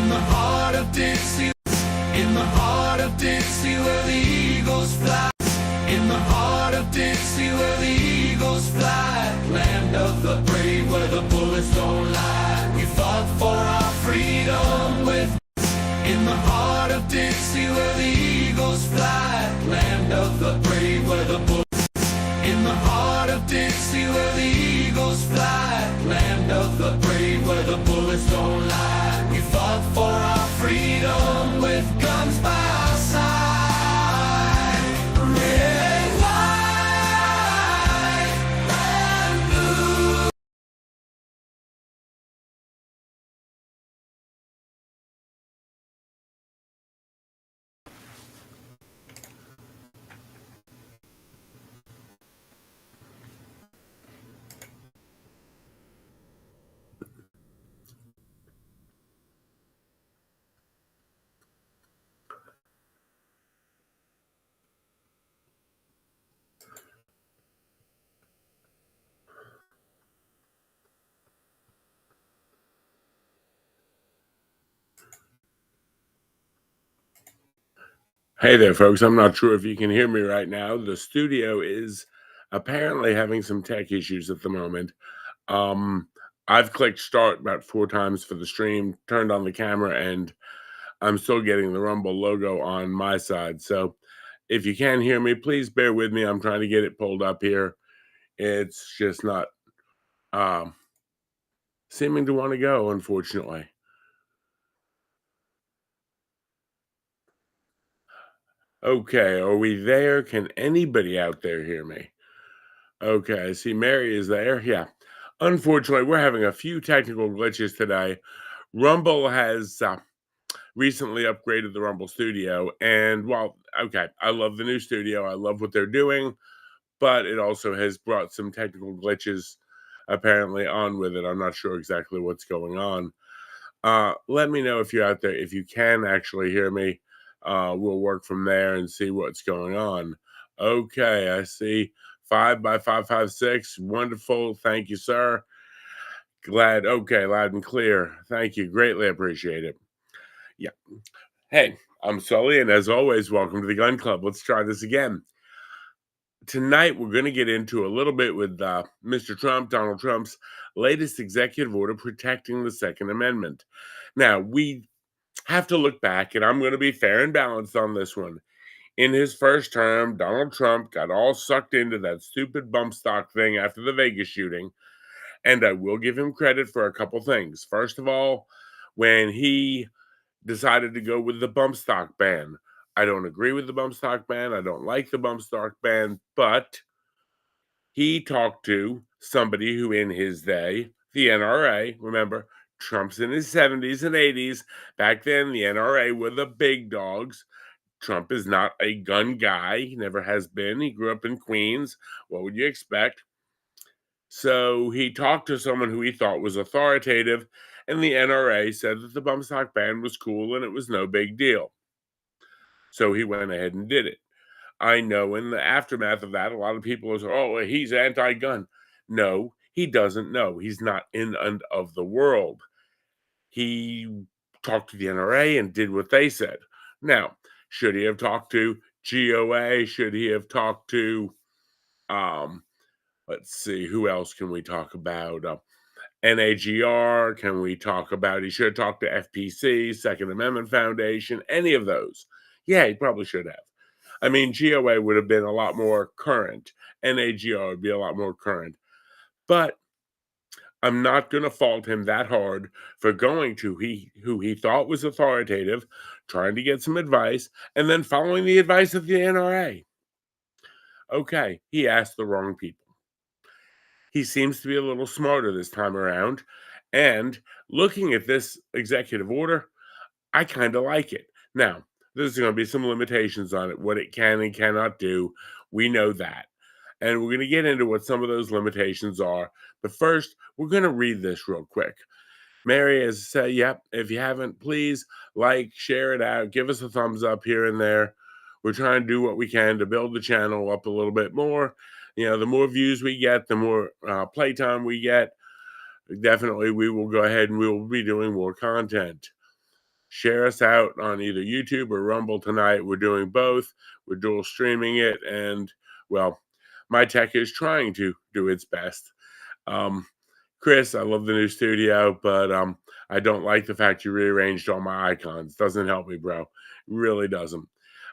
In the heart of Dixie, in the heart of Dixie where the eagles fly. In the heart of Dixie where the eagles fly. Land of the brave where the bullets don't lie. We fought for our freedom with. In the heart of Dixie where the eagles fly. Land of the brave where the bullets. In the heart of Dixie where the eagles fly. Land of the brave where the bullets don't lie. We fought for our freedom with guns by our side. Red, white, and blue. Hey there, folks. I'm not sure if you can hear me right now. The studio is apparently having some tech issues at the moment. Um, I've clicked start about 4 times for the stream, turned on the camera, and I'm still getting the Rumble logo on my side. So if you can hear me, please bear with me. I'm trying to get it pulled up here. It's just not seeming to want to go, unfortunately. Okay, are we there? Can anybody out there hear me? Okay, I see Mary is there. Yeah. Unfortunately, we're having a few technical glitches today. Rumble has recently upgraded the Rumble Studio, and well, okay, I love the new studio. I love what they're doing, but it also has brought some technical glitches apparently on with it. I'm not sure exactly what's going on. Let me know if you're out there, if you can actually hear me. We'll work from there and see what's going on. Okay, I see 5x556. Wonderful. Thank you, sir. Glad. Okay, loud and clear. Thank you. Greatly appreciate it. Yeah. Hey, I'm Sully, and as always, welcome to the Gun Club. Let's try this again. Tonight, we're going to get into a little bit with Mr. Trump, Donald Trump's latest executive order protecting the Second Amendment. Now, we have to look back, and I'm going to be fair and balanced on this one. In his first term, Donald Trump got all sucked into that stupid bump stock thing after the Vegas shooting, and I will give him credit for a couple things. First of all, when he decided to go with the bump stock ban, I don't agree with the bump stock ban. I don't like the bump stock ban, but he talked to somebody who in his day, the NRA, remember, Trump's in his 70s and 80s. Back then, the NRA were the big dogs. Trump is not a gun guy. He never has been. He grew up in Queens. What would you expect? So he talked to someone who he thought was authoritative, and the NRA said that the bump stock ban was cool and it was no big deal. So he went ahead and did it. I know in the aftermath of that, a lot of people are saying, oh, he's anti-gun. No, he doesn't know. He's not in and of the world. He talked to the NRA and did what they said. Now, should he have talked to GOA? Should he have talked to, let's see, who else can we talk about? NAGR, can we talk about, he should have talked to FPC, Second Amendment Foundation, any of those. Yeah, he probably should have. I mean, GOA would have been a lot more current. NAGR would be a lot more current. But I'm not going to fault him that hard for going to who he thought was authoritative, trying to get some advice, and then following the advice of the NRA. Okay, he asked the wrong people. He seems to be a little smarter this time around. And looking at this executive order, I kind of like it. Now, there's going to be some limitations on it, what it can and cannot do. We know that. And we're going to get into what some of those limitations are. But first, we're going to read this real quick. Mary has said, yep, if you haven't, please like, share it out, give us a thumbs up here and there. We're trying to do what we can to build the channel up a little bit more. You know, the more views we get, the more playtime we get. Definitely, we will go ahead and we will be doing more content. share us out on either YouTube or Rumble tonight. We're doing both. We're dual streaming it, and well, my tech is trying to do its best. Um, Chris, I love the new studio, but I don't like the fact you rearranged all my icons. Doesn't help me, bro. Really doesn't.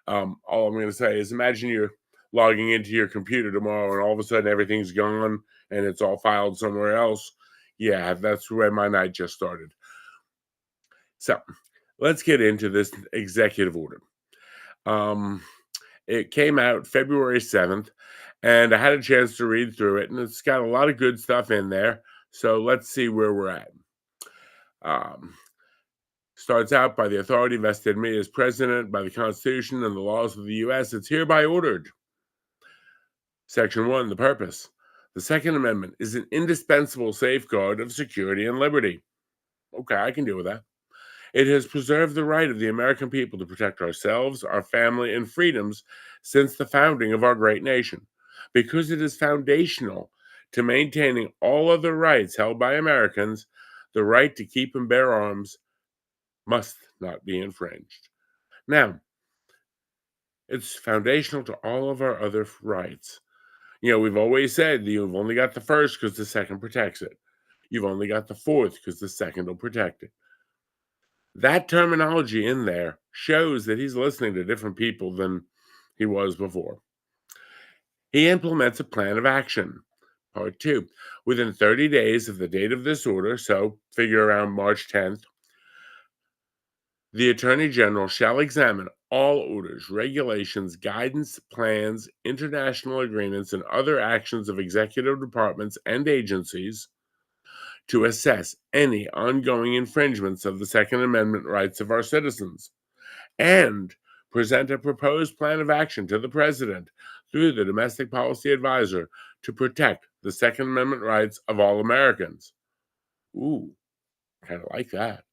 All I'm going to say is imagine you're logging into your computer tomorrow and all of a sudden everything's gone and it's all filed somewhere else. Yeah, that's where my night just started. So let's get into this executive order. Um, it came out February 7th, and I had a chance to read through it, and it's got a lot of good stuff in there. So let's see where we're at. Um, Starts out by the authority vested in me as president by the Constitution and the laws of the U.S. It's hereby ordered. Section 1, the purpose. The Second Amendment is an indispensable safeguard of security and liberty. Okay, I can deal with that. It has preserved the right of the American people to protect ourselves, our family, and freedoms since the founding of our great nation. Because it is foundational to maintaining all other rights held by Americans, the right to keep and bear arms must not be infringed. Now, it's foundational to all of our other rights. We've always said that you've only got the first because the second protects it. You've only got the fourth because the second will protect it. That terminology in there shows that he's listening to different people than he was before. He implements a plan of action. Part 2. Within 30 days of the date of this order, so figure around March 10th, the Attorney General shall examine all orders, regulations, guidance, plans, international agreements, and other actions of executive departments and agencies to assess any ongoing infringements of the Second Amendment rights of our citizens and present a proposed plan of action to the President through the Domestic Policy Advisor to protect the Second Amendment rights of all Americans. Ooh, kind of like that.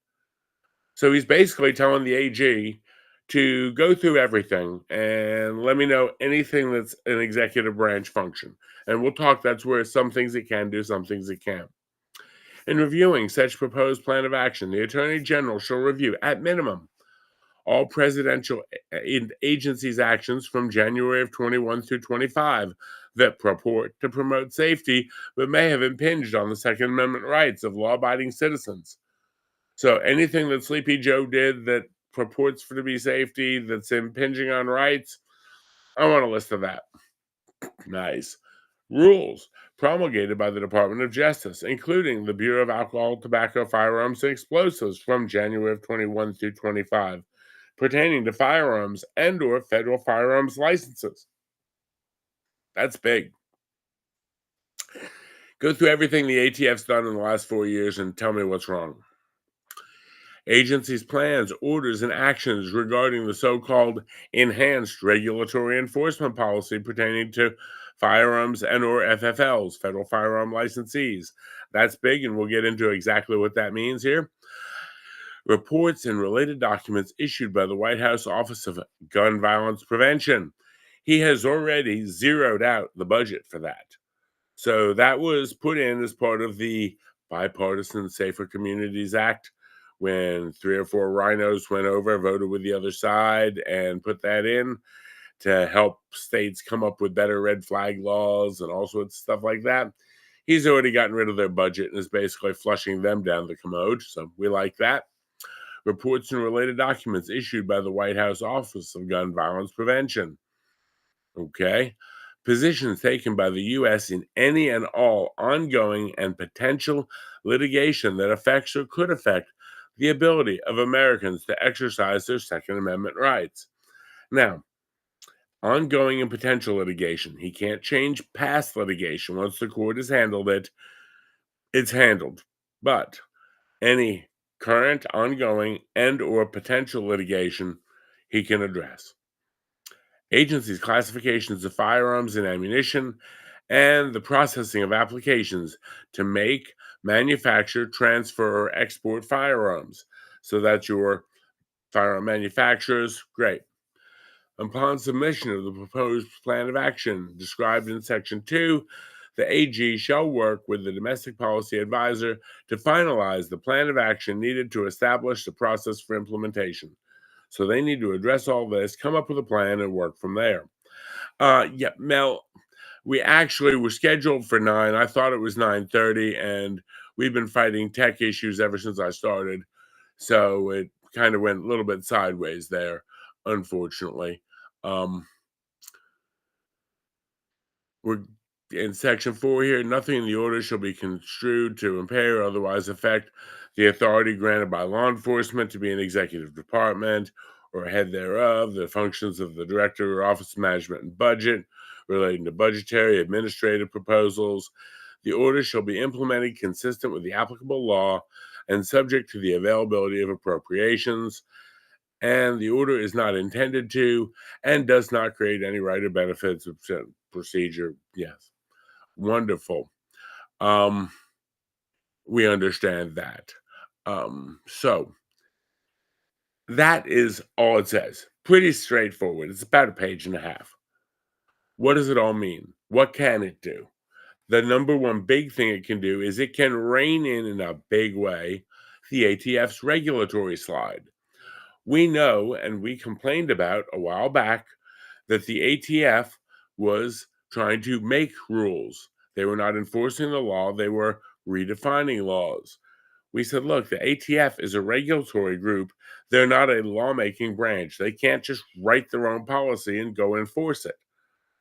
So he's basically telling the AG to go through everything and let me know anything that's an executive branch function. And we'll talk, that's where some things it can do, some things it can't. In reviewing such proposed plan of action, the Attorney General shall review, at minimum, all presidential agencies' actions from January of 21 through 25 that purport to promote safety but may have impinged on the Second Amendment rights of law-abiding citizens. So anything that Sleepy Joe did that purports to be safety, that's impinging on rights, I want a list of that. Nice. Rules promulgated by the Department of Justice, including the Bureau of Alcohol, Tobacco, Firearms, and Explosives from January of 21 through 25, pertaining to firearms and or federal firearms licenses. That's big. Go through everything the ATF's done in the last 4 years and tell me what's wrong. Agency's plans, orders, and actions regarding the so-called enhanced regulatory enforcement policy pertaining to firearms and or FFLs, federal firearm licensees. That's big, and we'll get into exactly what that means here. Reports and related documents issued by the White House Office of Gun Violence Prevention. He has already zeroed out the budget for that. So that was put in as part of the Bipartisan Safer Communities Act when 3 or 4 rhinos went over, voted with the other side, and put that in to help states come up with better red flag laws and all sorts of stuff like that. He's already gotten rid of their budget and is basically flushing them down the commode, so we like that. Reports and related documents issued by the White House Office of Gun Violence Prevention. Okay. Positions taken by the U.S. in any and all ongoing and potential litigation that affects or could affect the ability of Americans to exercise their Second Amendment rights. Now, ongoing and potential litigation. He can't change past litigation. Once the court has handled it, it's handled. But any current, ongoing, and or potential litigation he can address. Agencies' classifications of firearms and ammunition, and the processing of applications to make, manufacture, transfer, or export firearms. So that's your firearm manufacturers. Great. Upon submission of the proposed plan of action described in Section 2, The AG shall work with the domestic policy advisor to finalize the plan of action needed to establish the process for implementation. So they need to address all this, come up with a plan, and work from there. Yeah, Mel, we actually were scheduled for 9. I thought it was 9:30, and we've been fighting tech issues ever since I started. So it kind of went a little bit sideways there, unfortunately. Um, we're in section 4 here. Nothing in the order shall be construed to impair or otherwise affect the authority granted by law enforcement to be an executive department or head thereof, the functions of the director or office of management and budget relating to budgetary administrative proposals. The order shall be implemented consistent with the applicable law and subject to the availability of appropriations. And the order is not intended to and does not create any right or benefits of procedure. Yes. Wonderful. Um, we understand that. So that is all it says. Pretty straightforward. It's about a page and a half. What does it all mean? What can it do? The number one big thing it can do is it can rein in a big way the ATF's regulatory slide. We know, and we complained about a while back, that the ATF was trying to make rules. They were not enforcing the law, they were redefining laws. We said, look, the ATF is a regulatory group. They're not a lawmaking branch. They can't just write their own policy and go enforce it.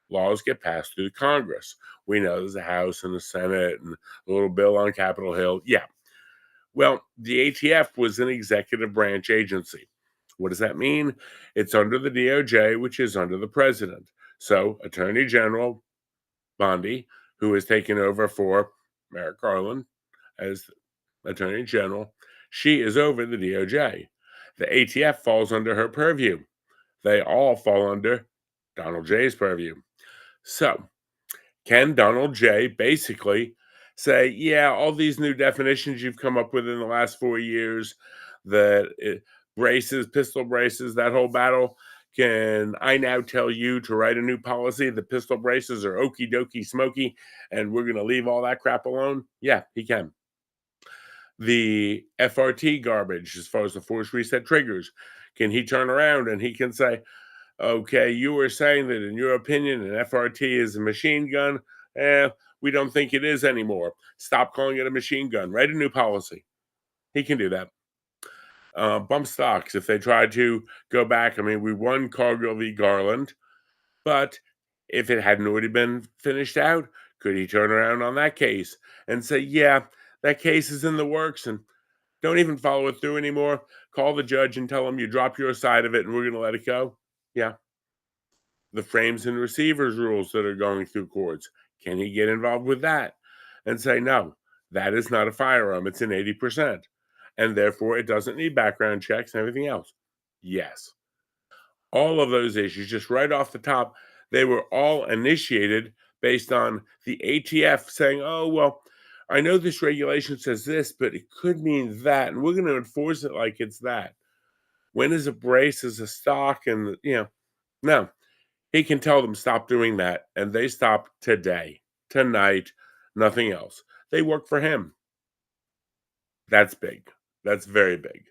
Laws get passed through Congress. We know there's a House and a Senate and a little bill on Capitol Hill. Yeah. Well, the ATF was an executive branch agency. What does that mean? It's under the DOJ, which is under the president. So, Attorney General Bondi, who has taken over for Merrick Garland as Attorney General, she is over the DOJ. The ATF falls under her purview. They all fall under Donald J's purview. So, can Donald J basically say, yeah, all these new definitions you've come up with in the last 4 years, that braces, pistol braces, that whole battle, can I now tell you to write a new policy? The pistol braces are okie dokie smoky, and we're going to leave all that crap alone? Yeah, he can. The FRT garbage, as far as the force reset triggers, can he turn around and he can say, okay, you were saying that in your opinion, an FRT is a machine gun. We don't think it is anymore. Stop calling it a machine gun. Write a new policy. He can do that. Bump stocks, if they try to go back, I mean, we won Cargill v. Garland, but if it hadn't already been finished out, could he turn around on that case and say, yeah, that case is in the works and don't even follow it through anymore? Call the judge and tell him you drop your side of it and we're going to let it go? Yeah. The frames and receivers rules that are going through courts. Can he get involved with that and say, no, that is not a firearm, it's an 80%, and therefore it doesn't need background checks and everything else? Yes. All of those issues, just right off the top, they were all initiated based on the ATF saying, oh, well, I know this regulation says this, but it could mean that, and we're going to enforce it like it's that. When is a brace is a stock? And, no. He can tell them stop doing that, and they stop today, tonight, nothing else. They work for him. That's big. That's very big.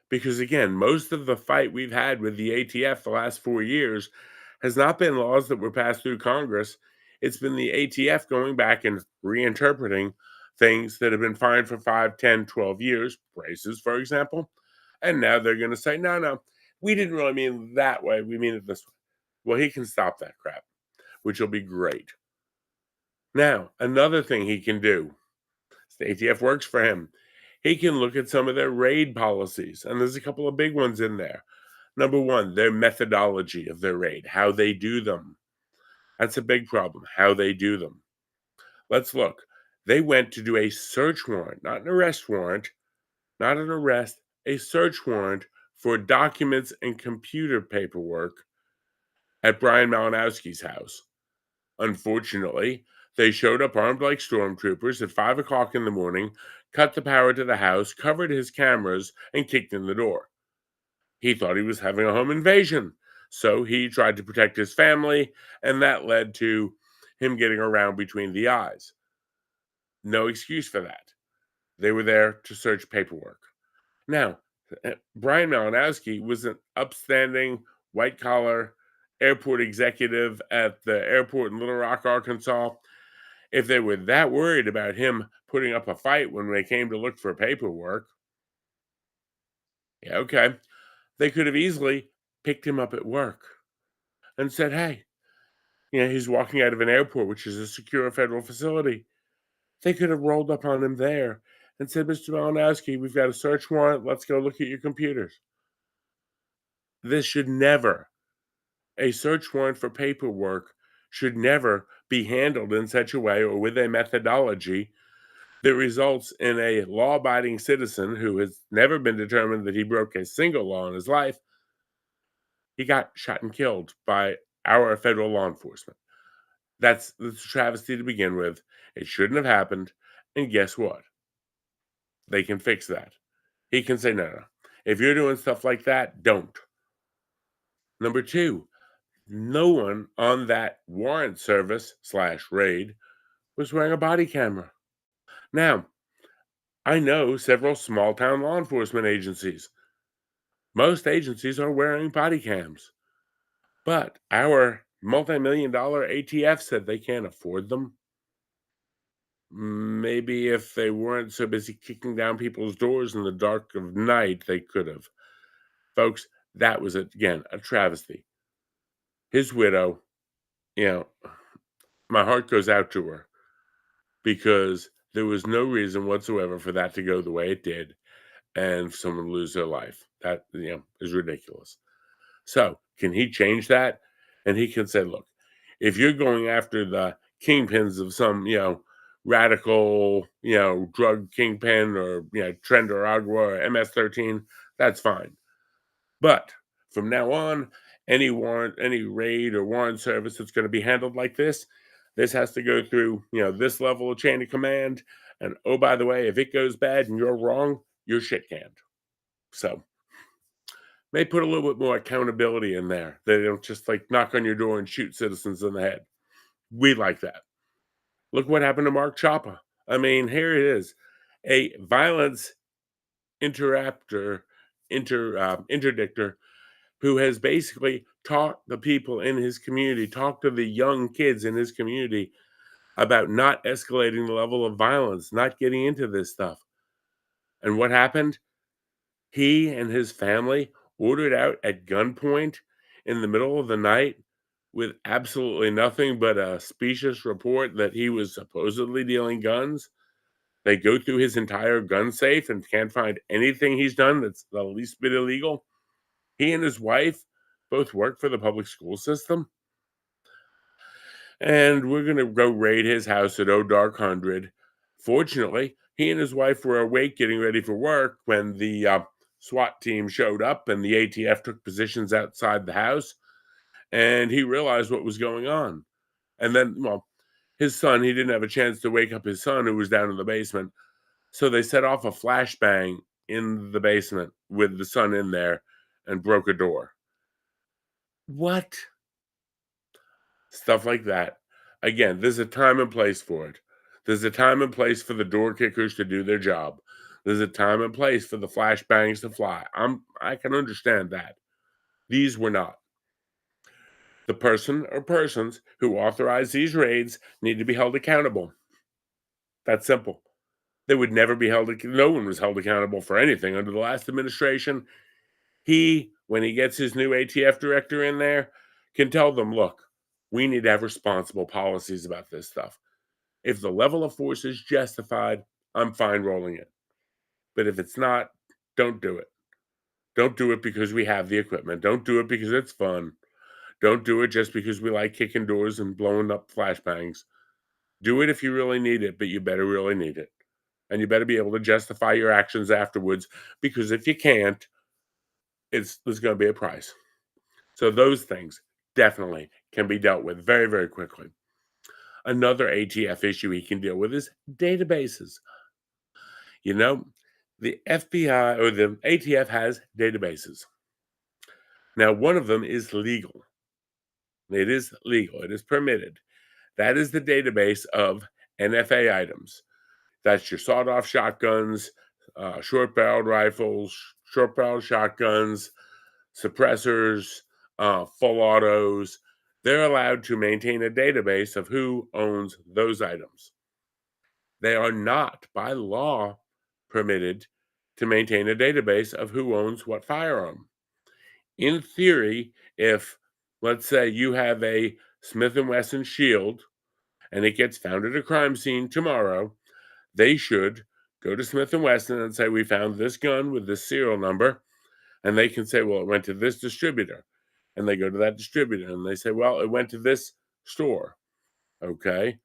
Because again, most of the fight we've had with the ATF the last 4 years has not been laws that were passed through Congress. It's been the ATF going back and reinterpreting things that have been fine for 5, 10, 12 years, braces, for example. And now they're going to say, no, no, we didn't really mean that way. We mean it this way. Well, he can stop that crap, which will be great. Now, another thing he can do, the ATF works for him. He can look at some of their raid policies, and there's a couple of big ones in there. Number one, their methodology of their raid, how they do them. That's a big problem, how they do them. Let's look. They went to do a search warrant, not an arrest warrant, not an arrest, a search warrant for documents and computer paperwork at Brian Malinowski's house. Unfortunately, they showed up armed like stormtroopers at 5 o'clock in the morning, cut the power to the house, covered his cameras, and kicked in the door. He thought he was having a home invasion, so he tried to protect his family, and that led to him getting around between the eyes. No excuse for that. They were there to search paperwork. Now, Brian Malinowski was an upstanding white collar airport executive at the airport in Little Rock, Arkansas. If they were that worried about him putting up a fight when they came to look for paperwork, yeah, okay, they could have easily picked him up at work and said, hey, he's walking out of an airport, which is a secure federal facility. They could have rolled up on him there and said, Mr. Malinowski, we've got a search warrant. Let's go look at your computers. This should never, a search warrant for paperwork should never be handled in such a way or with a methodology that results in a law abiding citizen who has never been determined that he broke a single law in his life. He got shot and killed by our federal law enforcement. That's a travesty to begin with. It shouldn't have happened. And guess what? They can fix that. He can say, no, no. If you're doing stuff like that, don't. Number two, no one on that warrant service slash raid was wearing a body camera. Now, I know several small town law enforcement agencies. Most agencies are wearing body cams, but our multi-million dollar ATF said they can't afford them. Maybe if they weren't so busy kicking down people's doors in the dark of night, they could have. Folks, that was, again, a travesty. His widow, you know, my heart goes out to her because there was no reason whatsoever for that to go the way it did and someone lose their life. That, is ridiculous. So, can he change that? And he can say, look, if you're going after the kingpins of some, radical, drug kingpin or, Trend or Agua or MS-13, that's fine. But from now on, any warrant, any raid or warrant service that's going to be handled like this has to go through, this level of chain of command. And oh, by the way, if it goes bad and you're wrong, you're shit canned. So may put a little bit more accountability in there. They don't just like knock on your door and shoot citizens in the head. We like that. Look what happened to Mark Chapa. I mean, here it is, a violence interrupter, interdictor who has basically taught the people in his community, talked to the young kids in his community about not escalating the level of violence, not getting into this stuff. And what happened? He and his family ordered out at gunpoint in the middle of the night with absolutely nothing but a specious report that he was supposedly dealing guns. They go through his entire gun safe and can't find anything he's done that's the least bit illegal. He and his wife both work for the public school system. And we're going to go raid his house at O'Dark 100. Fortunately, he and his wife were awake getting ready for work when the SWAT team showed up and the ATF took positions outside the house. And he realized what was going on. And then, well, his son, he didn't have a chance to wake up his son who was down in the basement. So they set off a flashbang in the basement with the son in there and broke a door. What? Stuff like that. Again, there's a time and place for it. There's a time and place for the door kickers to do their job. There's a time and place for the flashbangs to fly. I can understand that. These were not. The person or persons who authorized these raids need to be held accountable. That's simple. They would never be held. No one was held accountable for anything under the last administration. He, when he gets his new ATF director in there, can tell them, look, we need to have responsible policies about this stuff. If the level of force is justified, I'm fine rolling it. But if it's not, don't do it. Don't do it because we have the equipment. Don't do it because it's fun. Don't do it just because we like kicking doors and blowing up flashbangs. Do it if you really need it, but you better really need it. And you better be able to justify your actions afterwards, because if you can't, there's going to be a price. So those things definitely can be dealt with very, very quickly. Another ATF issue he can deal with is databases. The FBI or the ATF has databases. Now, one of them is legal. It is legal. It is permitted. That is the database of NFA items. That's your sawed-off shotguns, short-barreled rifles, short-barreled shotguns, suppressors, full autos. They're allowed to maintain a database of who owns those items. They are not, by law, permitted to maintain a database of who owns what firearm. In theory, if, let's say, you have a Smith & Wesson Shield and it gets found at a crime scene tomorrow, they should go to Smith & Wesson and say, "We found this gun with this serial number." And they can say, "Well, it went to this distributor." And they go to that distributor and they say, "Well, it went to this store." Okay.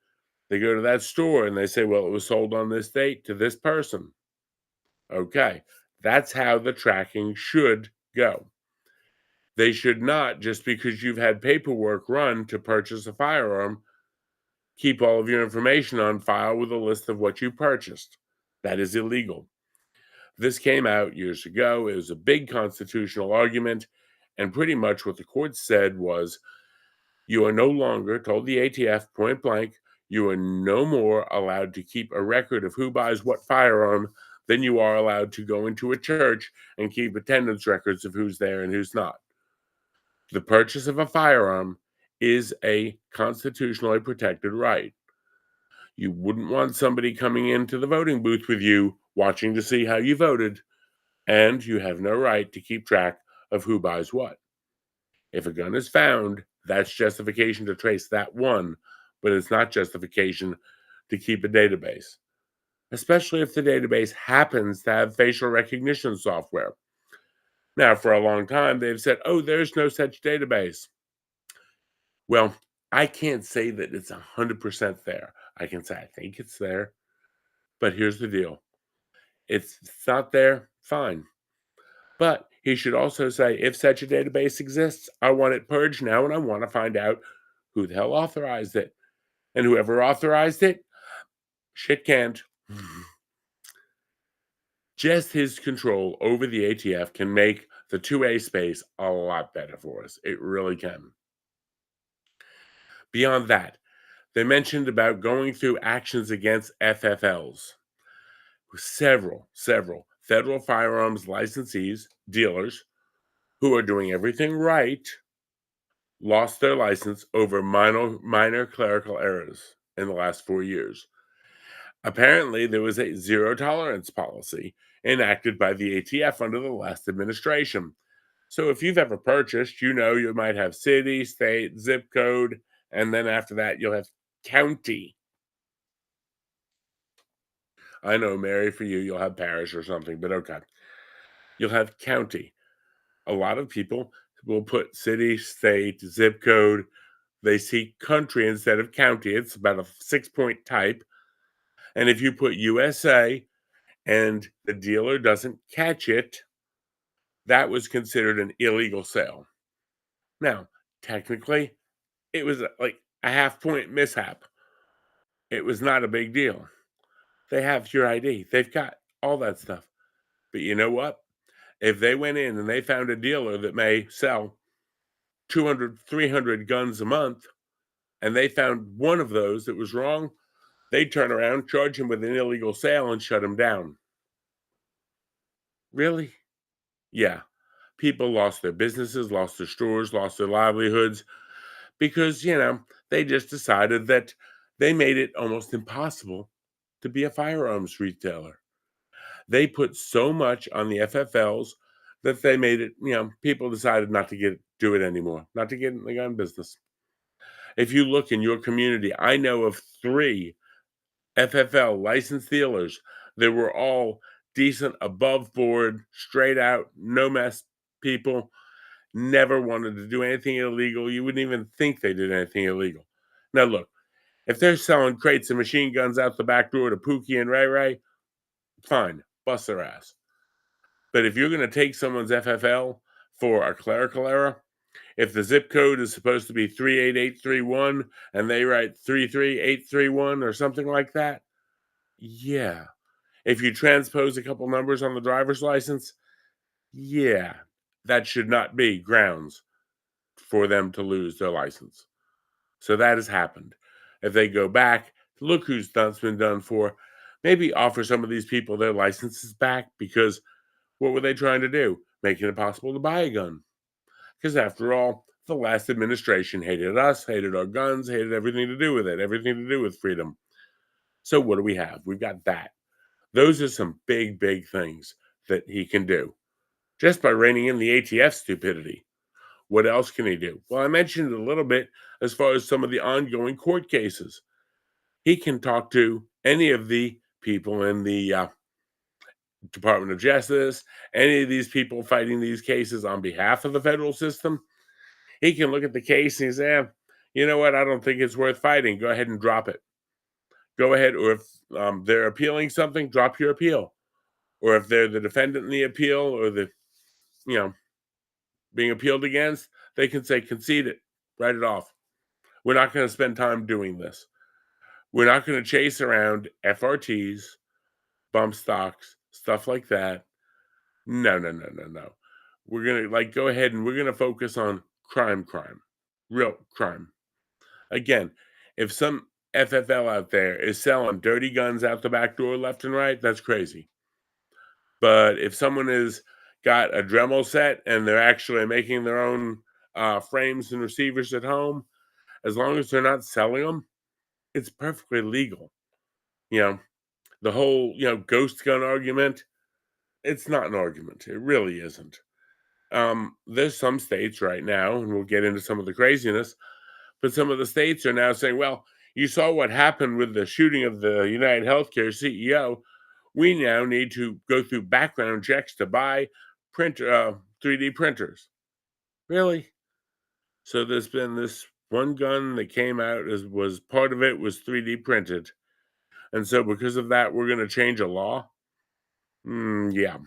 They go to that store and they say, "Well, it was sold on this date to this person." Okay. That's how the tracking should go. They should not, just because you've had paperwork run to purchase a firearm, keep all of your information on file with a list of what you purchased. That is illegal. This came out years ago. It was a big constitutional argument. And pretty much what the court said was, you are no longer, told the ATF point blank, you are no more allowed to keep a record of who buys what firearm than you are allowed to go into a church and keep attendance records of who's there and who's not. The purchase of a firearm is a constitutionally protected right. You wouldn't want somebody coming into the voting booth with you, watching to see how you voted, and you have no right to keep track of who buys what. If a gun is found, that's justification to trace that one, but it's not justification to keep a database, especially if the database happens to have facial recognition software. Now, for a long time, they've said, "Oh, there's no such database." Well, I can't say that it's 100% there. I can say I think it's there, but here's the deal. It's not there, fine. But he should also say, if such a database exists, I want it purged now and I want to find out who the hell authorized it. And whoever authorized it, shit can't. Just his control over the ATF can make the 2A space a lot better for us. It really can. Beyond that, they mentioned about going through actions against FFLs. Several federal firearms licensees, dealers, who are doing everything right, lost their license over minor clerical errors in the last 4 years. Apparently, there was a zero tolerance policy enacted by the ATF under the last administration. So if you've ever purchased, you know you might have city, state, zip code, and then after that you'll have county. I know, Mary, for you, you'll have parish or something, but okay. You'll have county. A lot of people will put city, state, zip code. They see country instead of county. It's about a 6-point type. And if you put USA and the dealer doesn't catch it, that was considered an illegal sale. Now, technically, it was like a half-point mishap. It was not a big deal. They have your ID. They've got all that stuff. But you know what? If they went in and they found a dealer that may sell 200, 300 guns a month, and they found one of those that was wrong, they'd turn around, charge him with an illegal sale, and shut him down. Really? Yeah. People lost their businesses, lost their stores, lost their livelihoods because, they just decided that they made it almost impossible to be a firearms retailer. They put so much on the FFLs that they made it, people decided not to do it anymore, not to get in the gun business. If you look in your community, I know of 3 FFL licensed dealers that were all decent, above board, straight out, no mess people, never wanted to do anything illegal. You wouldn't even think they did anything illegal. Now, look, if they're selling crates of machine guns out the back door to Pookie and Ray Ray, fine, bust their ass. But if you're going to take someone's FFL for a clerical error, if the zip code is supposed to be 38831 and they write 33831 or something like that, yeah. If you transpose a couple numbers on the driver's license, yeah, that should not be grounds for them to lose their license. So that has happened. If they go back, look who's been done for. Maybe offer some of these people their licenses back because what were they trying to do? Making it possible to buy a gun. Because after all, the last administration hated us, hated our guns, hated everything to do with it, everything to do with freedom. So what do we have? We've got that. Those are some big, big things that he can do just by reining in the ATF stupidity. What else can he do? Well, I mentioned it a little bit as far as some of the ongoing court cases. He can talk to any of the people in the Department of Justice, any of these people fighting these cases on behalf of the federal system. He can look at the case and say, you know what? I don't think it's worth fighting. Go ahead and drop it. Go ahead. Or if they're appealing something, drop your appeal. Or if they're the defendant in the appeal or the, you know, being appealed against, they can say, concede it, write it off. We're not going to spend time doing this. We're not going to chase around FRTs, bump stocks, stuff like that. No, no, no, no, no. We're going to go ahead and we're going to focus on crime, real crime. Again, if some FFL out there is selling dirty guns out the back door left and right, that's crazy. But if someone has got a Dremel set and they're actually making their own frames and receivers at home, as long as they're not selling them, it's perfectly legal. You know, the whole, ghost gun argument, it's not an argument. It really isn't. There's some states right now, and we'll get into some of the craziness, but some of the states are now saying, well, you saw what happened with the shooting of the United Healthcare CEO. We now need to go through background checks to buy 3D printers. Really? So there's been this one gun that came out as was part of it was 3D printed. And so because of that, we're going to change a law. Yeah.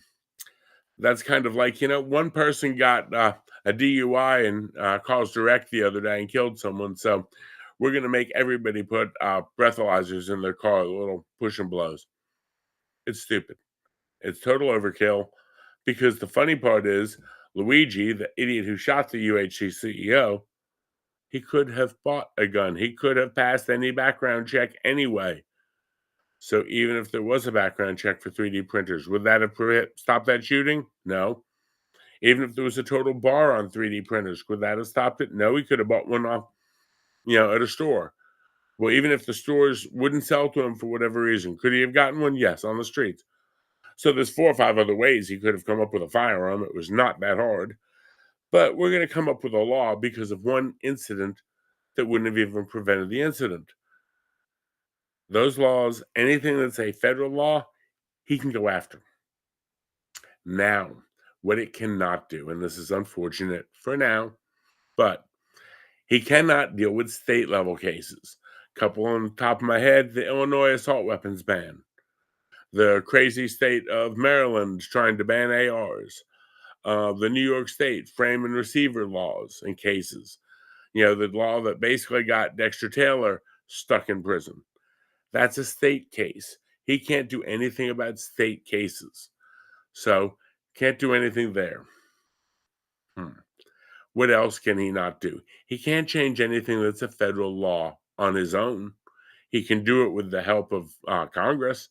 That's kind of like, one person got a DUI in Cars Direct the other day and killed someone. So we're going to make everybody put breathalyzers in their car, little push and blows. It's stupid. It's total overkill because the funny part is Luigi, the idiot who shot the UHC CEO, he could have bought a gun. He could have passed any background check anyway. So even if there was a background check for 3D printers, would that have stopped that shooting? No. Even if there was a total bar on 3D printers, would that have stopped it? No, he could have bought one off, at a store. Well, even if the stores wouldn't sell to him for whatever reason, could he have gotten one? Yes, on the streets. So there's 4 or 5 other ways he could have come up with a firearm. It was not that hard. But we're going to come up with a law because of one incident that wouldn't have even prevented the incident. Those laws, anything that's a federal law, he can go after. Now, what it cannot do, and this is unfortunate for now, but he cannot deal with state level cases. Couple on the top of my head, the Illinois assault weapons ban, the crazy state of Maryland trying to ban ARs, the New York State frame and receiver laws and cases. The law that basically got Dexter Taylor stuck in prison. That's a state case. He can't do anything about state cases. So, can't do anything there. What else can he not do? He can't change anything that's a federal law on his own. He can do it with the help of Congress.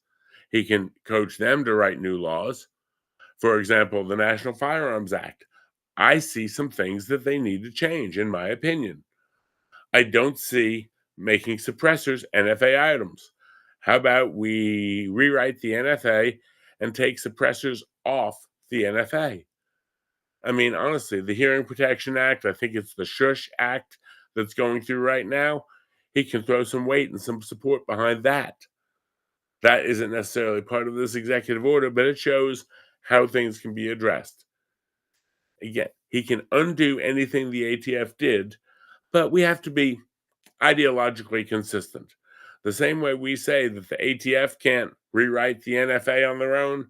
He can coach them to write new laws. For example, the National Firearms Act. I see some things that they need to change, in my opinion. I don't see making suppressors NFA items. How about we rewrite the NFA and take suppressors off the NFA? I mean, honestly, the Hearing Protection Act, I think it's the Shush Act that's going through right now. He can throw some weight and some support behind that. That isn't necessarily part of this executive order, but it shows how things can be addressed. Again, he can undo anything the ATF did, but we have to be ideologically consistent. The same way we say that the ATF can't rewrite the NFA on their own,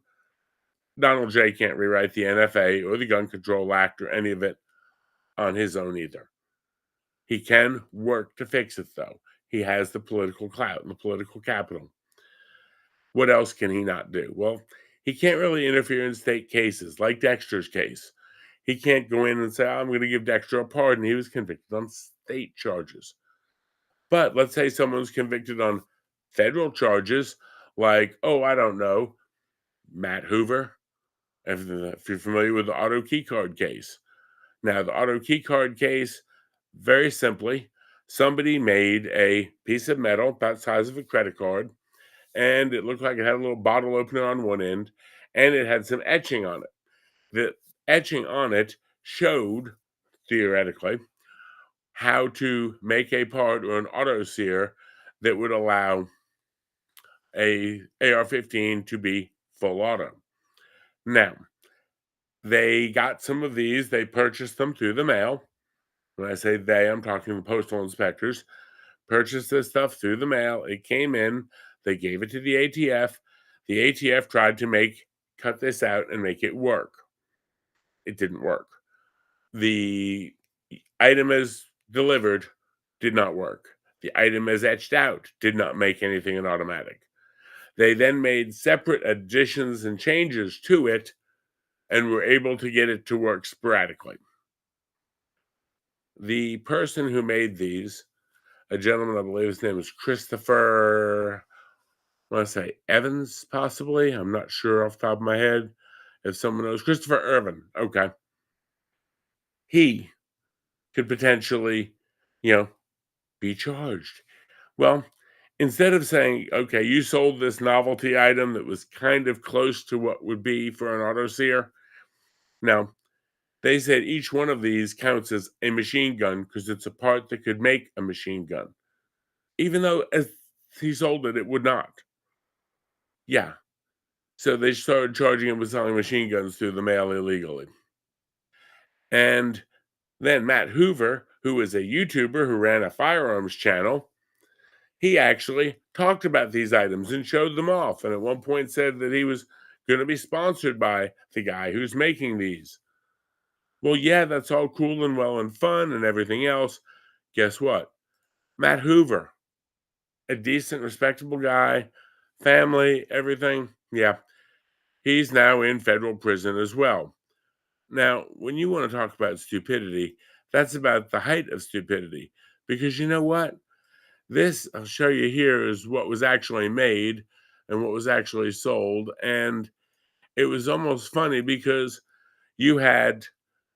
Donald J. can't rewrite the NFA or the Gun Control Act or any of it on his own either. He can work to fix it, though. He has the political clout and the political capital. What else can he not do? Well, he can't really interfere in state cases, like Dexter's case. He can't go in and say, I'm going to give Dexter a pardon. He was convicted on state charges. But let's say someone's convicted on federal charges. Like, oh, I don't know, Matt Hoover, if you're familiar with the auto key card case. Now, the auto key card case, very simply, somebody made a piece of metal about the size of a credit card, and it looked like it had a little bottle opener on one end, and it had some etching on it. The etching on it showed, theoretically, how to make a part or an auto sear that would allow a AR-15 to be full auto. Now, they got some of these, they purchased them through the mail. When I say they, I'm talking the postal inspectors. Purchased this stuff through the mail. It came in, they gave it to the ATF. The ATF tried to cut this out and make it work. It didn't work. The item as delivered did not work. The item as etched out did not make anything an automatic. They then made separate additions and changes to it and were able to get it to work sporadically. The person who made these, a gentleman, I believe his name is Christopher, I want to say Evans, possibly. I'm not sure off the top of my head. If someone knows, Christopher Irvin. Okay. He could potentially, you know, be charged. Well, instead of saying, okay, you sold this novelty item that was kind of close to what would be for an auto sear. Now, they said each one of these counts as a machine gun because it's a part that could make a machine gun. Even though as he sold it, it would not. Yeah. So they started charging him with selling machine guns through the mail illegally. And then Matt Hoover, who is a YouTuber who ran a firearms channel, he actually talked about these items and showed them off. And at one point said that he was going to be sponsored by the guy who's making these. Well, yeah, that's all cool and well and fun and everything else. Guess what? Matt Hoover, a decent, respectable guy, family, everything. Yeah, he's now in federal prison as well. Now, when you want to talk about stupidity, that's about the height of stupidity. Because you know what? This, I'll show you here, is what was actually made and what was actually sold. And it was almost funny because you had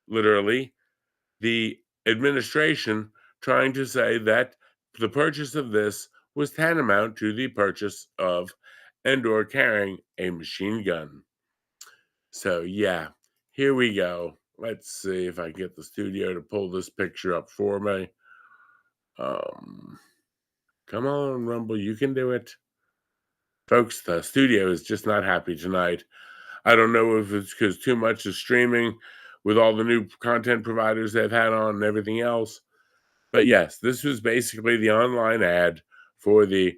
literally the administration trying to say that the purchase of this was tantamount to the purchase of and or carrying a machine gun. So yeah, here we go. Let's see if I can get the studio to pull this picture up for me. Come on, Rumble, you can do it. Folks, the studio is just not happy tonight. I don't know if it's because too much is streaming with all the new content providers they've had on and everything else. But yes, this was basically the online ad for the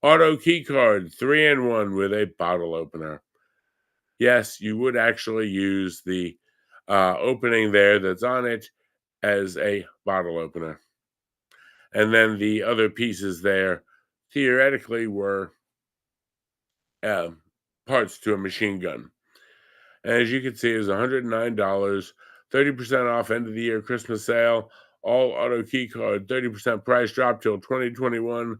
auto key card 3-in-1 with a bottle opener. Yes, you would actually use the opening there that's on it as a bottle opener. And then the other pieces there theoretically were parts to a machine gun. And as you can see, it was $109, 30% off end of the year Christmas sale, all auto key card, 30% price drop till 2021.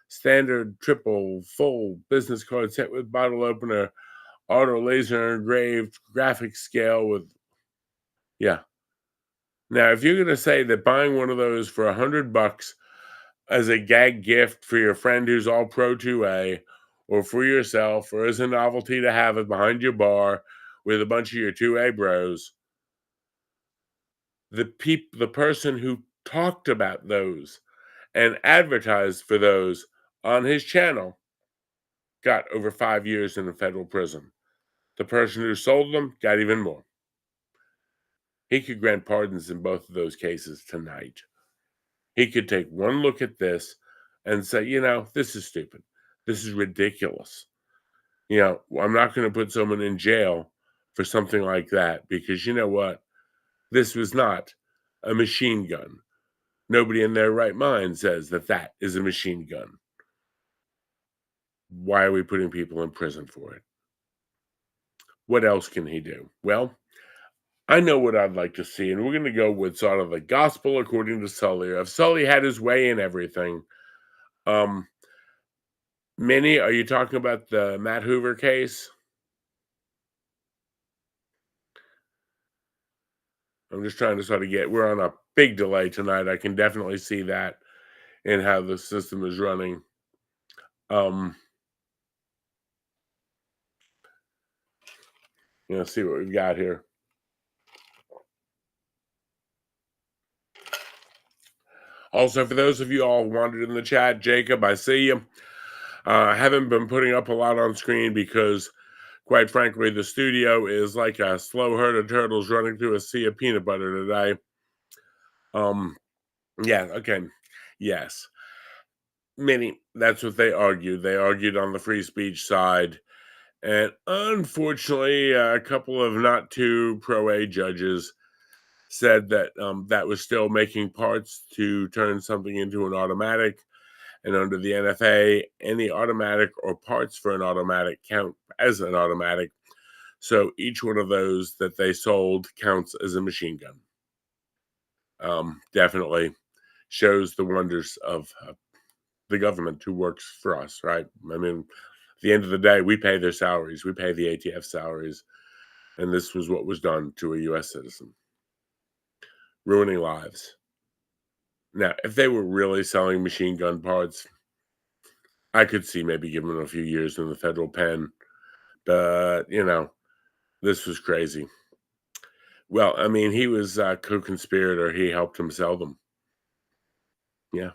Standard triple full business card set with bottle opener, auto laser engraved graphic scale with, yeah. Now, if you're going to say that buying one of those for $100 as a gag gift for your friend who's all pro 2A, or for yourself, or as a novelty to have it behind your bar with a bunch of your 2A bros, the person who talked about those and advertised for those on his channel got over 5 years in a federal prison. The person who sold them got even more. He could grant pardons in both of those cases tonight. He could take one look at this and say, this is stupid. This is ridiculous. I'm not going to put someone in jail for something like that because you know what? This was not a machine gun. Nobody in their right mind says that that is a machine gun. Why are we putting people in prison for it? What else can he do? Well, I know what I'd like to see, and we're going to go with sort of the gospel according to Sully. If Sully had his way in everything, Minnie, are you talking about the Matt Hoover case? I'm just trying to sort of we're on a big delay tonight. I can definitely see that in how the system is running. Um, see what we've got here. Also, for those of you all wanted in the chat, Jacob, I see you. I haven't been putting up a lot on screen because, quite frankly, the studio is like a slow herd of turtles running through a sea of peanut butter today. Yeah, okay. Yes. Many, that's what they argued. They argued on the free speech side. And unfortunately, a couple of not too pro A judges said that that was still making parts to turn something into an automatic. And under the NFA, any automatic or parts for an automatic count as an automatic. So each one of those that they sold counts as a machine gun. Definitely shows the wonders of the government who works for us, right? I mean, at the end of the day, we pay their salaries, we pay the ATF salaries, and this was what was done to a US citizen, ruining lives. Now, if they were really selling machine gun parts, I could see maybe giving them a few years in the federal pen, but this was crazy. Well, I mean, he was a co-conspirator. He helped him sell them. Yeah.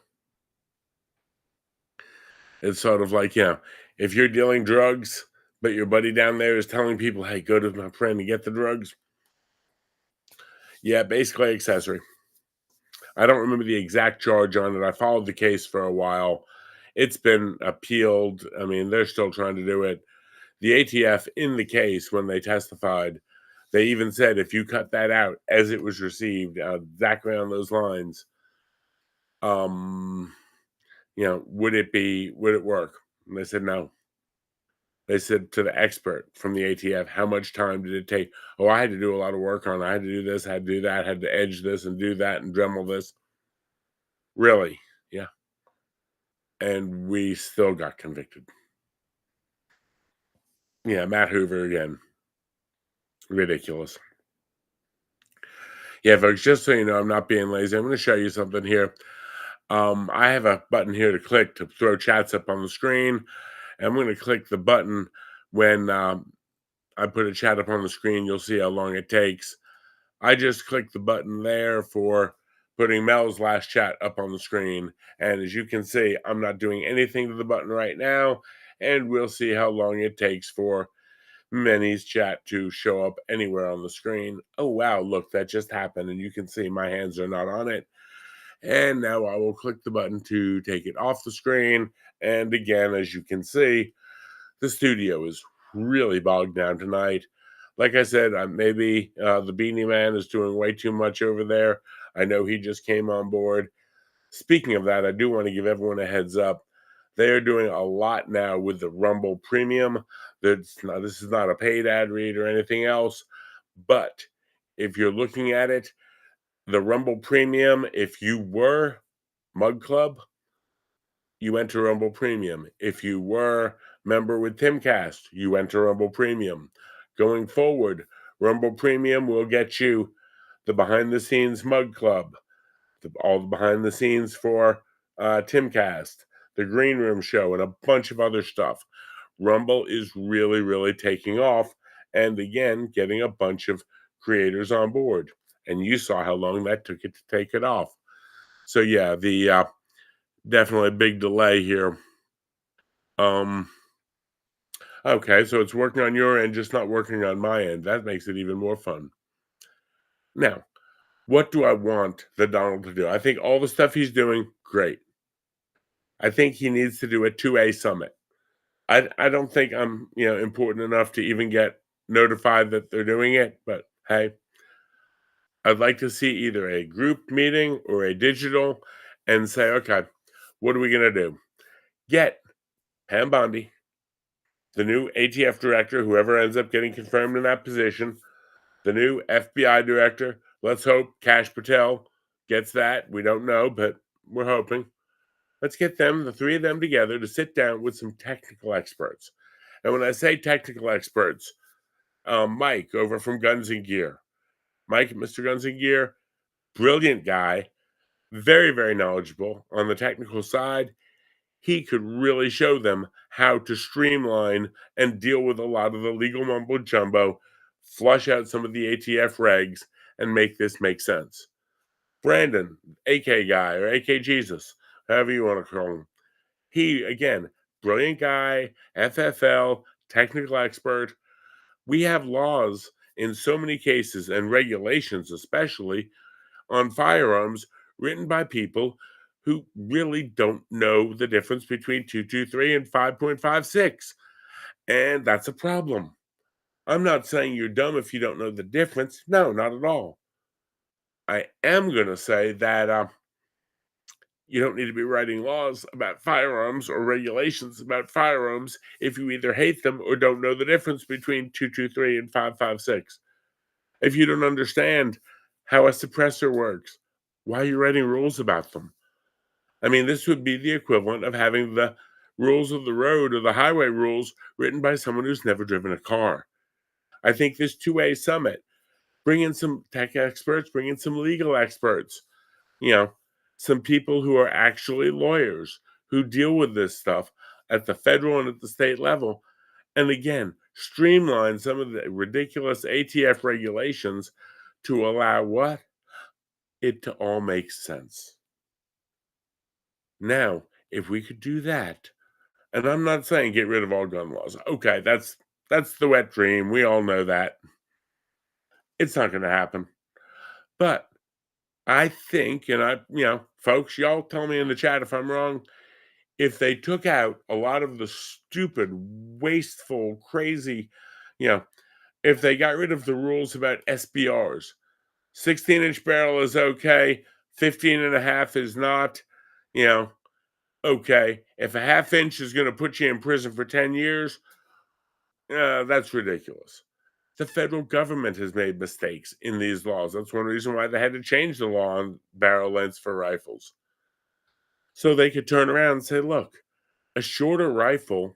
It's sort of like, if you're dealing drugs, but your buddy down there is telling people, hey, go to my friend and get the drugs. Yeah, basically accessory. I don't remember the exact charge on it. I followed the case for a while. It's been appealed. I mean, they're still trying to do it. The ATF in the case, when they testified, they even said if you cut that out as it was received, exactly on those lines, um, would it work? And they said no. They said to the expert from the ATF, how much time did it take? Oh, I had to do a lot of work on it. I had to do this, I had to do that, had to edge this and do that and Dremel this. Really? Yeah. And we still got convicted. Yeah, Matt Hoover again. Ridiculous. Yeah, folks, just so you know, I'm not being lazy. I'm going to show you something here. I have a button here to click to throw chats up on the screen. And I'm going to click the button when I put a chat up on the screen. You'll see how long it takes. I just clicked the button there for putting Mel's last chat up on the screen. And as you can see, I'm not doing anything to the button right now. And we'll see how long it takes for Manny's chat to show up anywhere on the screen. Oh, wow, look, that just happened. And you can see my hands are not on it. And now I will click the button to take it off the screen. And again, as you can see, the studio is really bogged down tonight. Like I said, maybe the Beanie Man is doing way too much over there. I know he just came on board. Speaking of that, I do want to give everyone a heads up. They are doing a lot now with the Rumble Premium. This is not a paid ad read or anything else, but if you're looking at it, the Rumble Premium, if you were Mug Club, you enter Rumble Premium. If you were member with Timcast, you enter Rumble Premium. Going forward, Rumble Premium will get you the behind the scenes Mug Club, all the behind the scenes for Timcast, the Green Room Show, and a bunch of other stuff. Rumble is really, really taking off, and again, getting a bunch of creators on board. And you saw how long that took it to take it off. So yeah, the definitely a big delay here. Okay, so it's working on your end, just not working on my end. That makes it even more fun. Now, what do I want the Donald to do? I think all the stuff he's doing, great. I think he needs to do a 2A summit. I don't think I'm, important enough to even get notified that they're doing it, but hey, I'd like to see either a group meeting or a digital and say, okay, what are we going to do? Get Pam Bondi, the new ATF director, whoever ends up getting confirmed in that position, the new FBI director. Let's hope Kash Patel gets that. We don't know, but we're hoping. Let's get them, the three of them together to sit down with some technical experts. And when I say technical experts, Mike over from Guns and Gear. Mike, Mr. Guns and Gear, brilliant guy, very, very knowledgeable on the technical side. He could really show them how to streamline and deal with a lot of the legal mumbo jumbo, flush out some of the ATF regs, and make this make sense. Brandon, AK guy or AK Jesus, however you want to call him. He, again, brilliant guy, FFL, technical expert. We have laws in so many cases and regulations, especially on firearms, written by people who really don't know the difference between 223 and 5.56. And that's a problem. I'm not saying you're dumb if you don't know the difference. No, not at all. I am going to say that you don't need to be writing laws about firearms or regulations about firearms if you either hate them or don't know the difference between 223 and 556. If you don't understand how a suppressor works, why are you writing rules about them? I mean, this would be the equivalent of having the rules of the road or the highway rules written by someone who's never driven a car. I think this two-way summit, bring in some tech experts, bring in some legal experts, you know, some people who are actually lawyers who deal with this stuff at the federal and at the state level. And again, streamline some of the ridiculous ATF regulations to allow what? It to all make sense. Now, if we could do that, and I'm not saying get rid of all gun laws. Okay, that's the wet dream. We all know that. It's not going to happen. But I think, and folks, y'all tell me in the chat if I'm wrong, if they took out a lot of the stupid, wasteful, crazy, you know, if they got rid of the rules about SBRs, 16-inch barrel is okay, 15 and a half is not, okay. If a half inch is going to put you in prison for 10 years, that's ridiculous. The federal government has made mistakes in these laws. That's one reason why they had to change the law on barrel lengths for rifles. So they could turn around and say, look, a shorter rifle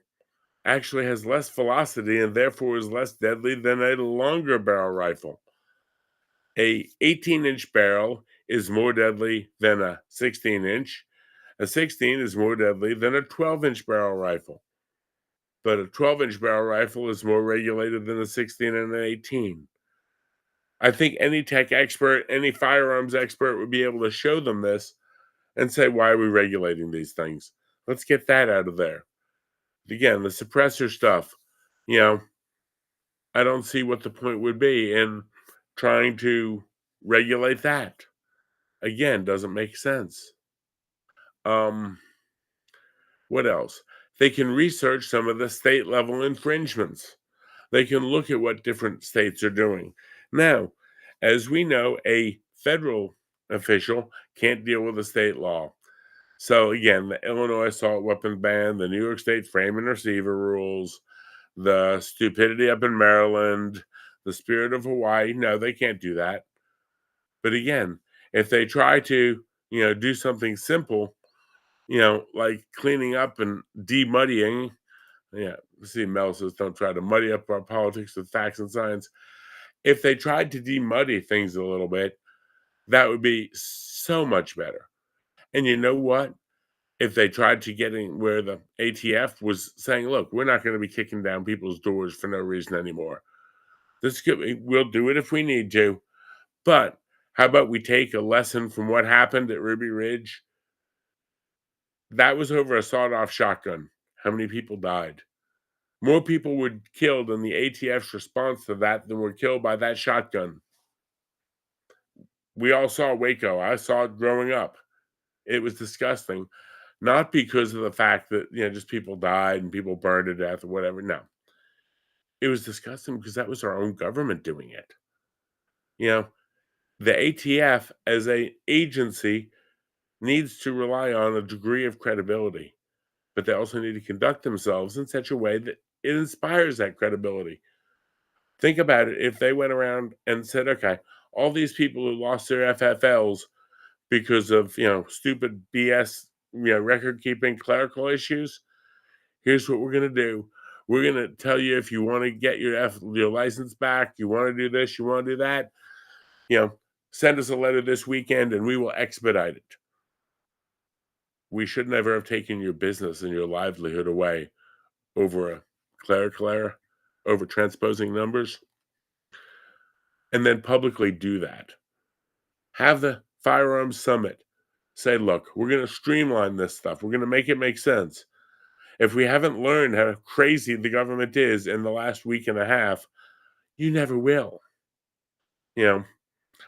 actually has less velocity and therefore is less deadly than a longer barrel rifle. A 18-inch barrel is more deadly than a 16-inch. A 16 is more deadly than a 12-inch barrel rifle. But a 12-inch barrel rifle is more regulated than a 16 and an 18. I think any tech expert, any firearms expert would be able to show them this and say, why are we regulating these things? Let's get that out of there. Again, the suppressor stuff, I don't see what the point would be in trying to regulate that. Again, doesn't make sense. What else? They can research some of the state level infringements. They can look at what different states are doing. Now, as we know, a federal official can't deal with a state law. So again, the Illinois assault weapon ban, the New York State frame and receiver rules, the stupidity up in Maryland, the spirit of Hawaii, no, they can't do that. But again, if they try to, do something simple, like cleaning up and demuddying, see, Mel says, don't try to muddy up our politics with facts and science. If they tried to demuddy things a little bit, that would be so much better. And you know what? If they tried to get in where the ATF was saying, look, we're not going to be kicking down people's doors for no reason anymore. We'll do it if we need to. But how about we take a lesson from what happened at Ruby Ridge? That was over a sawed-off shotgun. How many people died? More people were killed in the ATF's response to that than were killed by that shotgun. We all saw Waco. I saw it growing up. It was disgusting. Not because of the fact that, just people died and people burned to death or whatever. No. It was disgusting because that was our own government doing it. The ATF as an agency needs to rely on a degree of credibility, but they also need to conduct themselves in such a way that it inspires that credibility. Think about it. If they went around and said, okay, all these people who lost their FFLs because of, stupid BS record keeping clerical issues, here's what we're gonna do. We're gonna tell you if you want to get your license back, you want to do this, you want to do that, you know, send us a letter this weekend and we will expedite it. We should never have taken your business and your livelihood away over a clerical error, over transposing numbers, and then publicly do that. Have the firearms summit say, look, we're going to streamline this stuff. We're going to make it make sense. If we haven't learned how crazy the government is in the last week and a half, you never will.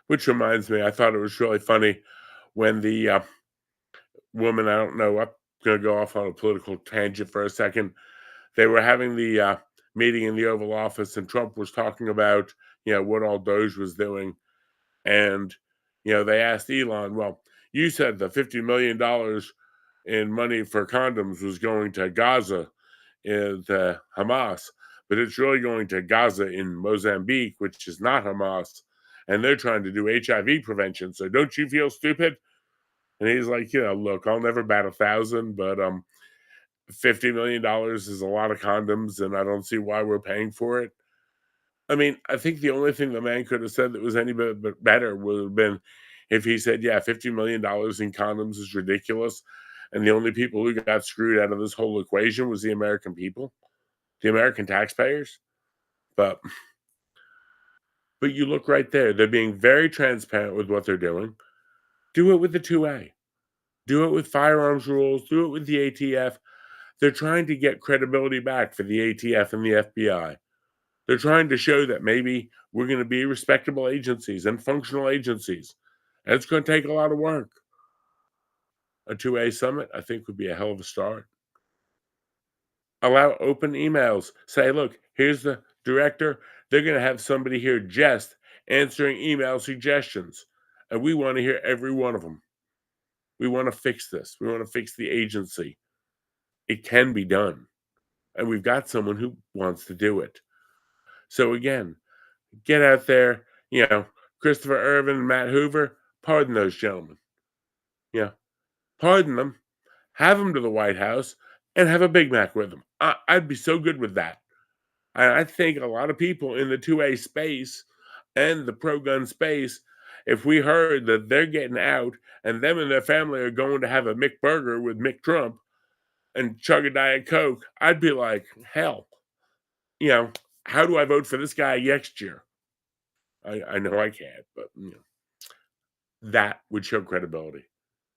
Which reminds me, I thought it was really funny when the woman, I don't know, I'm going to go off on a political tangent for a second. They were having the meeting in the Oval Office, and Trump was talking about, what all Doge was doing. And, they asked Elon, well, you said the $50 million in money for condoms was going to Gaza and Hamas, but it's really going to Gaza in Mozambique, which is not Hamas, and they're trying to do HIV prevention. So don't you feel stupid? And he's like, look, I'll never bat 1,000, but $50 million is a lot of condoms, and I don't see why we're paying for it. I mean, I think the only thing the man could have said that was any bit better would have been if he said, yeah, $50 million in condoms is ridiculous. And the only people who got screwed out of this whole equation was the American people, the American taxpayers. But you look right there. They're being very transparent with what they're doing. Do it with the 2A. Do it with firearms rules. Do it with the ATF. They're trying to get credibility back for the ATF and the FBI. They're trying to show that maybe we're going to be respectable agencies and functional agencies. And it's going to take a lot of work. A 2A summit, I think, would be a hell of a start. Allow open emails. Say, look, here's the director. They're going to have somebody here just answering email suggestions. And we want to hear every one of them. We want to fix this. We want to fix the agency. It can be done. And we've got someone who wants to do it. So again, get out there, Christopher Irvin and Matt Hoover, pardon those gentlemen. Pardon them, have them to the White House, and have a Big Mac with them. I'd be so good with that. I think a lot of people in the 2A space and the pro-gun space, if we heard that they're getting out and them and their family are going to have a McBurger with Mick Trump and chug a Diet Coke, I'd be like, hell, how do I vote for this guy next year? I know I can't, but that would show credibility.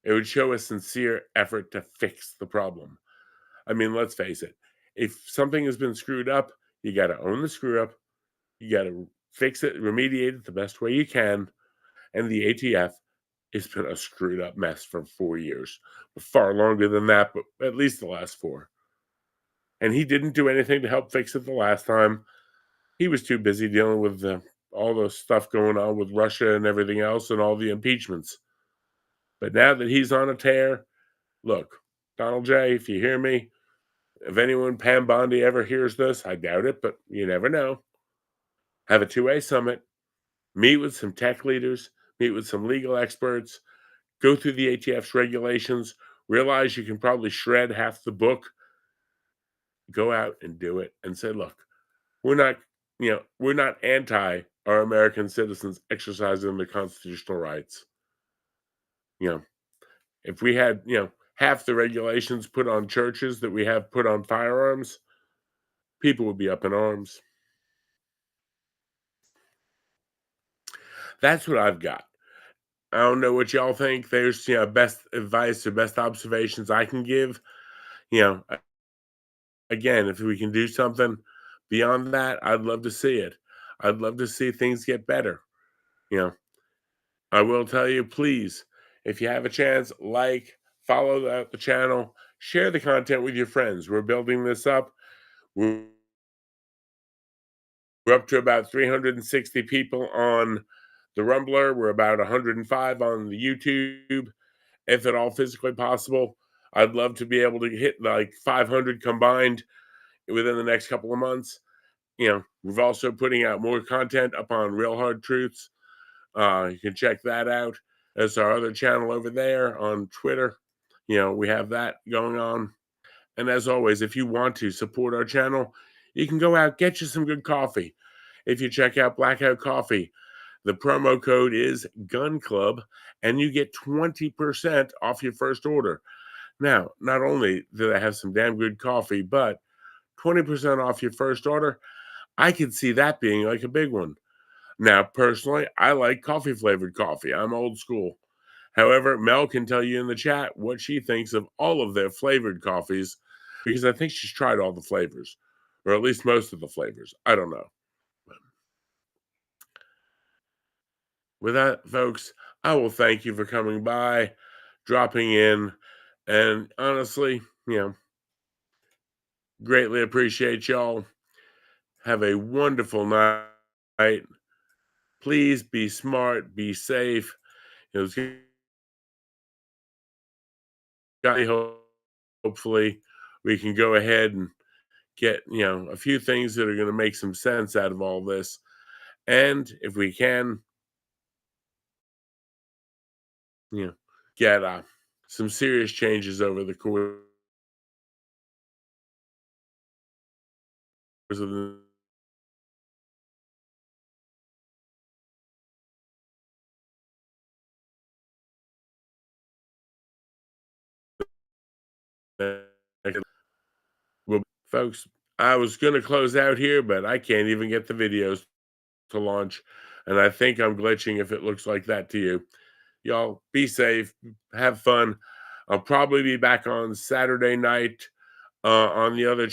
It would show a sincere effort to fix the problem. I mean, let's face it. If something has been screwed up, you got to own the screw up. You got to fix it, remediate it the best way you can. And the ATF has been a screwed up mess for 4 years, far longer than that, but at least the last 4. And he didn't do anything to help fix it the last time. He was too busy dealing with all the stuff going on with Russia and everything else and all the impeachments. But now that he's on a tear, look, Donald J., if you hear me, if anyone, Pam Bondi, ever hears this, I doubt it, but you never know. Have a 2A summit, meet with some tech leaders, meet with some legal experts, go through the ATF's regulations, realize you can probably shred half the book, go out and do it and say, look, we're not anti our American citizens exercising their constitutional rights. If we had, half the regulations put on churches that we have put on firearms, people would be up in arms. That's what I've got. I don't know what y'all think. There's, best advice or best observations I can give. Again, if we can do something beyond that, I'd love to see it. I'd love to see things get better. I will tell you, please, if you have a chance, follow the channel, share the content with your friends. We're building this up. We're up to about 360 people on the Rumbler. We're about 105 on the YouTube. If at all physically possible, I'd love to be able to hit 500 combined within the next couple of months. We've also putting out more content up on Real Hard Truths. You can check that out. That's our other channel over there on Twitter. we have that going on. And as always, if you want to support our channel, you can go out, get you some good coffee. If you check out Blackout Coffee, the promo code is Gun Club, and you get 20% off your first order. Now, not only do they have some damn good coffee, but 20% off your first order, I could see that being like a big one. Now, personally, I like coffee flavored coffee. I'm old school. However, Mel can tell you in the chat what she thinks of all of their flavored coffees because I think she's tried all the flavors, or at least most of the flavors. I don't know. With that, folks, I will thank you for coming by, dropping in, and honestly, greatly appreciate y'all. Have a wonderful night. Please be smart, be safe. It's hopefully we can go ahead and get a few things that are going to make some sense out of all this, and if we can, you know, get some serious changes over the course of the well, folks. I was going to close out here, but I can't even get the videos to launch, and I think I'm glitching if it looks like that to you. Y'all be safe, have fun. I'll probably be back on Saturday night on the other